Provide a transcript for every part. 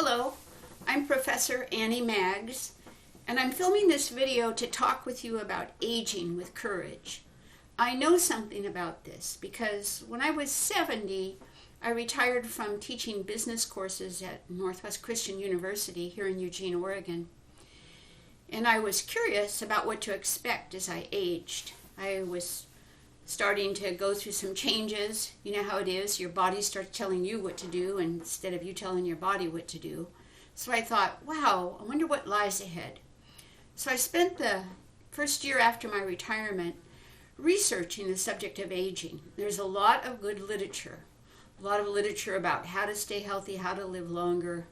Hello, I'm Professor Annie Maggs, and I'm filming this video to talk with you about aging with courage. I know something about this because when I was 70, I retired from teaching business courses at Northwest Christian University here in Eugene, Oregon. And I was curious about what to expect as I aged. I was starting to go through some changes. You know how it is, your body starts telling you what to do instead of you telling your body what to do. So I thought, wow, I wonder what lies ahead. So I spent the first year after my retirement researching the subject of aging. There's a lot of good literature, about how to stay healthy, how to live longer,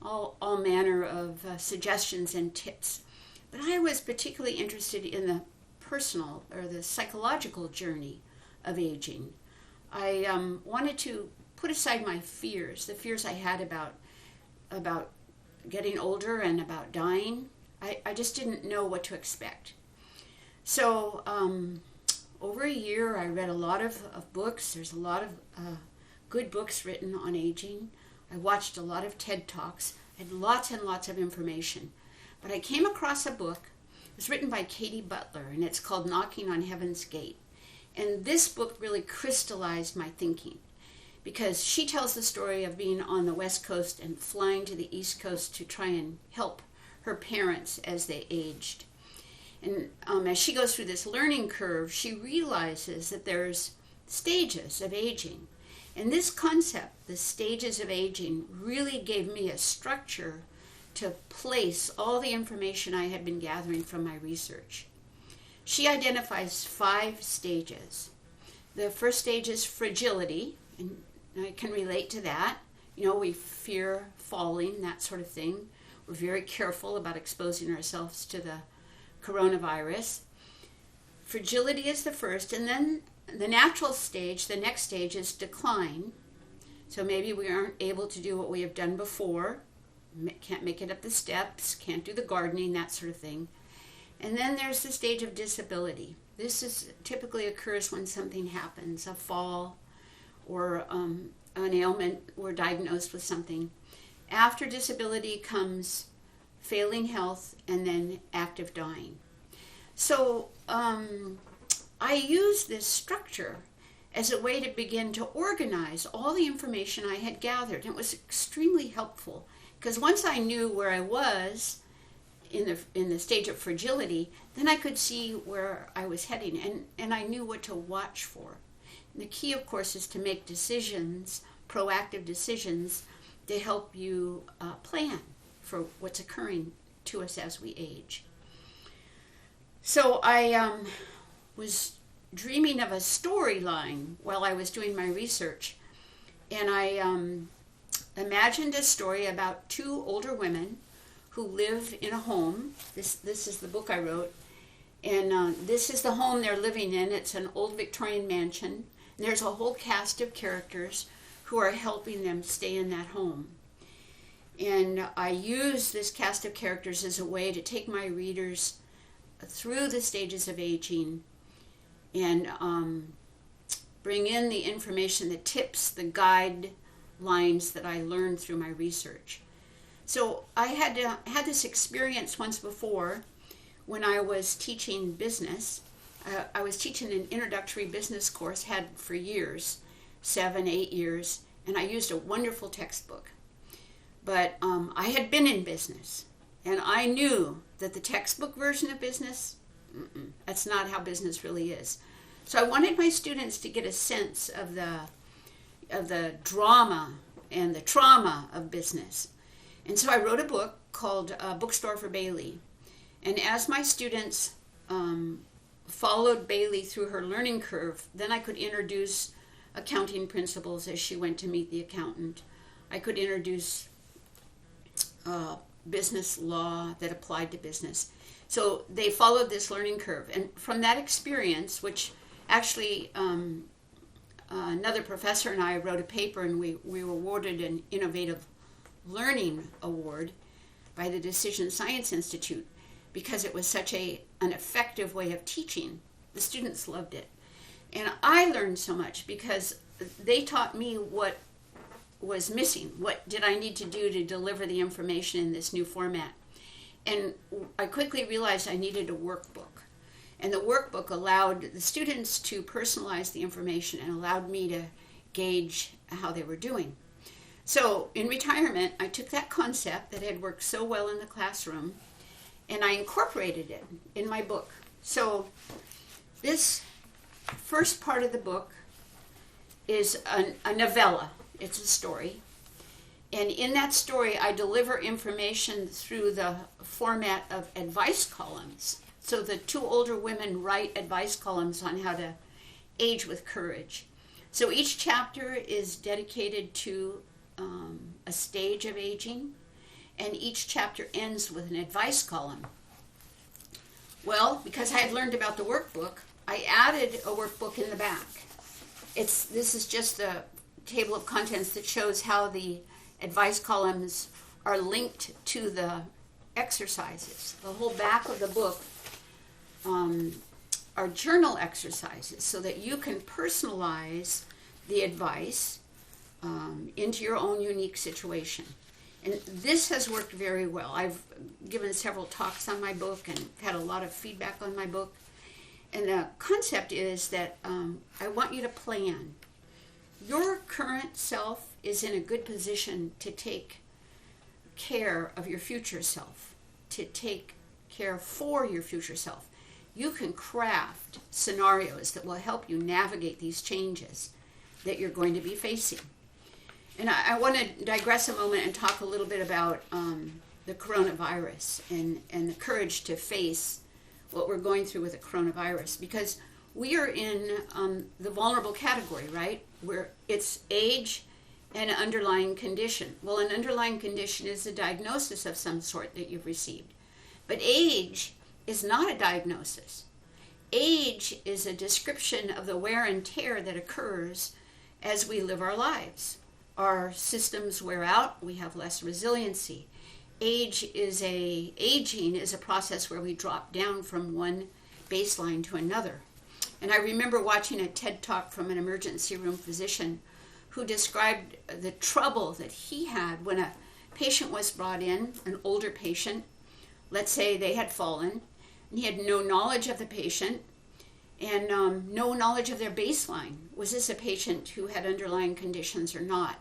all manner of suggestions and tips. But I was particularly interested in the personal or the psychological journey of aging. I wanted to put aside my fears, the fears I had about getting older and about dying. I just didn't know what to expect. So over a year I read a lot of books. There's a lot of good books written on aging. I watched a lot of TED Talks. I had lots and lots of information. But I came across a book. It was written by Katie Butler, and it's called Knocking on Heaven's Gate. And this book really crystallized my thinking because she tells the story of being on the West Coast and flying to the East Coast to try and help her parents as they aged. And as she goes through this learning curve, she realizes that there's stages of aging. And this concept, the stages of aging, really gave me a structure to place all the information I had been gathering from my research. She identifies 5 stages. The first stage is fragility, and I can relate to that. You know, we fear falling, that sort of thing. We're very careful about exposing ourselves to the coronavirus. Fragility is the first, and then the natural stage, the next stage, is decline. So maybe we aren't able to do what we have done before, can't make it up the steps, can't do the gardening, that sort of thing. And then there's the stage of disability. This typically occurs when something happens, a fall or an ailment, we're diagnosed with something. After disability comes failing health and then active dying. So I use this structure as a way to begin to organize all the information I had gathered. And it was extremely helpful because once I knew where I was in the stage of fragility, then I could see where I was heading and I knew what to watch for. And the key, of course, is to make decisions, proactive decisions, to help you plan for what's occurring to us as we age. So I was dreaming of a storyline while I was doing my research, and I imagined a story about 2 older women who live in a home. This is the book I wrote, and this is the home they're living in. It's an old Victorian mansion, and there's a whole cast of characters who are helping them stay in that home. And I use this cast of characters as a way to take my readers through the stages of aging and bring in the information, the tips, the guidelines that I learned through my research. So I had this experience once before when I was teaching business. I was teaching an introductory business course, had for years, 7, 8 years, and I used a wonderful textbook. But I had been in business, and I knew that the textbook version of business, that's not how business really is. So I wanted my students to get a sense of the drama and the trauma of business. And so I wrote a book called Bookstore for Bailey. And as my students followed Bailey through her learning curve, then I could introduce accounting principles as she went to meet the accountant. I could introduce business law that applied to business. So they followed this learning curve. And from that experience, which actually another professor and I wrote a paper, and we were awarded an Innovative Learning Award by the Decision Science Institute because it was such an effective way of teaching. The students loved it. And I learned so much because they taught me what was missing. What did I need to do to deliver the information in this new format? And I quickly realized I needed a workbook. And the workbook allowed the students to personalize the information and allowed me to gauge how they were doing. So in retirement, I took that concept that had worked so well in the classroom and I incorporated it in my book. So this first part of the book is a novella. It's a story. And in that story, I deliver information through the format of advice columns. So the two older women write advice columns on how to age with courage. So each chapter is dedicated to a stage of aging, and each chapter ends with an advice column. Well, because I had learned about the workbook, I added a workbook in the back. This is just a table of contents that shows how the advice columns are linked to the exercises. The whole back of the book are journal exercises so that you can personalize the advice into your own unique situation. And this has worked very well. I've given several talks on my book and had a lot of feedback on my book. And the concept is that I want you to plan. Your current self is in a good position to take care of your future self, to take care for your future self. You can craft scenarios that will help you navigate these changes that you're going to be facing. And I want to digress a moment and talk a little bit about the coronavirus and the courage to face what we're going through with the coronavirus, because we are in the vulnerable category, right? Where it's age and an underlying condition. Well, an underlying condition is a diagnosis of some sort that you've received. But age is not a diagnosis. Age is a description of the wear and tear that occurs as we live our lives. Our systems wear out, we have less resiliency. Aging is a process where we drop down from one baseline to another. And I remember watching a TED Talk from an emergency room physician who described the trouble that he had when a patient was brought in, an older patient. Let's say they had fallen, and he had no knowledge of the patient and no knowledge of their baseline. Was this a patient who had underlying conditions or not?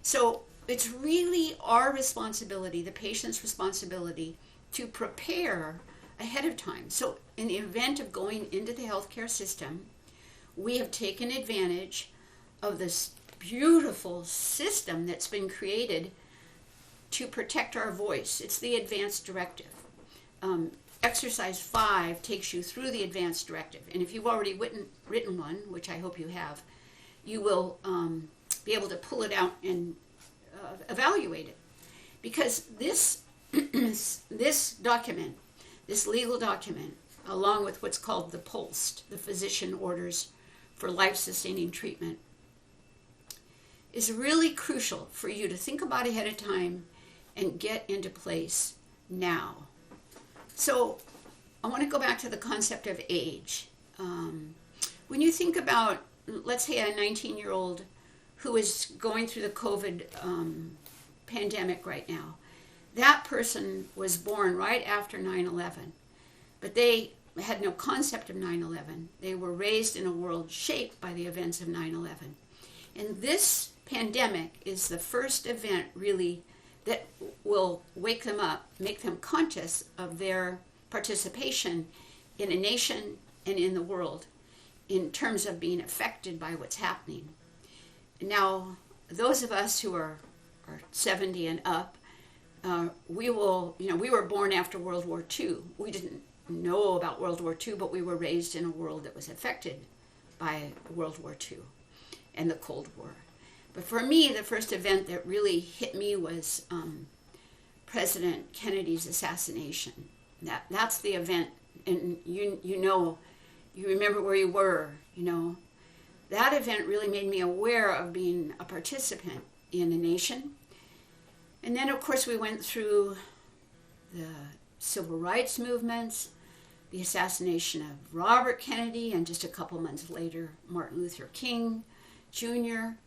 So it's really our responsibility, the patient's responsibility, to prepare ahead of time. So in the event of going into the healthcare system, we have taken advantage of this beautiful system that's been created to protect our voice. It's the advance directive. Exercise 5 takes you through the advance directive. And if you've already written one, which I hope you have, you will be able to pull it out and evaluate it. Because this document, this legal document, along with what's called the POLST, the Physician Orders for Life-Sustaining Treatment, is really crucial for you to think about ahead of time and get into place now. So I want to go back to the concept of age. When you think about, let's say, a 19-year-old who is going through the COVID pandemic right now, that person was born right after 9/11, but they had no concept of 9/11. They were raised in a world shaped by the events of 9/11. And this pandemic is the first event really that will wake them up, make them conscious of their participation in a nation and in the world in terms of being affected by what's happening. Now, those of us who are 70 and up, we were born after World War II. We didn't know about World War II, but we were raised in a world that was affected by World War II and the Cold War. But for me, the first event that really hit me was President Kennedy's assassination. That's the event, and you remember where you were, That event really made me aware of being a participant in a nation. And then, of course, we went through the civil rights movements, the assassination of Robert Kennedy, and just a couple months later, Martin Luther King Jr.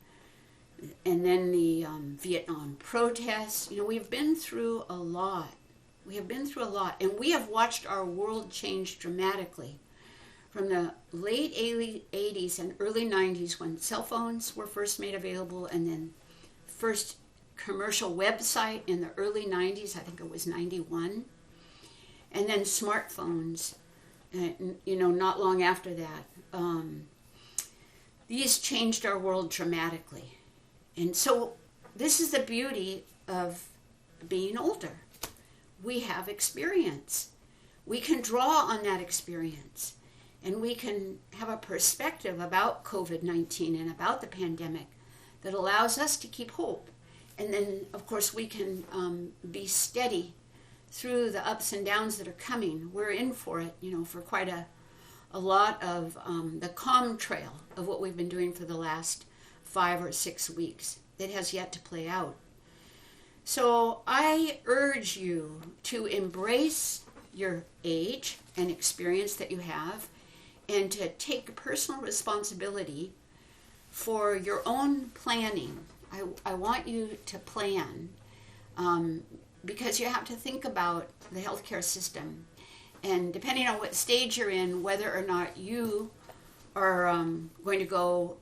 and then the Vietnam protests. You know, we've been through a lot. We have been through a lot, and we have watched our world change dramatically from the late 80s and early 90s when cell phones were first made available, and then first commercial website in the early 90s, I think it was 91, and then smartphones, you know, not long after that. These changed our world dramatically. And so this is the beauty of being older. We have experience. We can draw on that experience, and we can have a perspective about COVID-19 and about the pandemic that allows us to keep hope. And then, of course, we can be steady through the ups and downs that are coming. We're in for it, you know, for quite a lot of the calm trail of what we've been doing for the last 5 or 6 weeks. It has yet to play out. So I urge you to embrace your age and experience that you have, and to take personal responsibility for your own planning. I want you to plan, because you have to think about the healthcare system, and depending on what stage you're in, whether or not you are going to go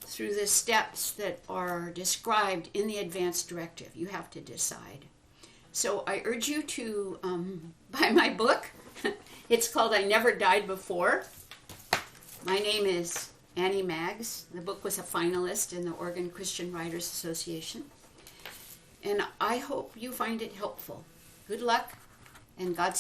through the steps that are described in the advance directive. You have to decide. So I urge you to buy my book. It's called I Never Died Before. My name is Annie Maggs. The book was a finalist in the Oregon Christian Writers Association. And I hope you find it helpful. Good luck, and Godspeed.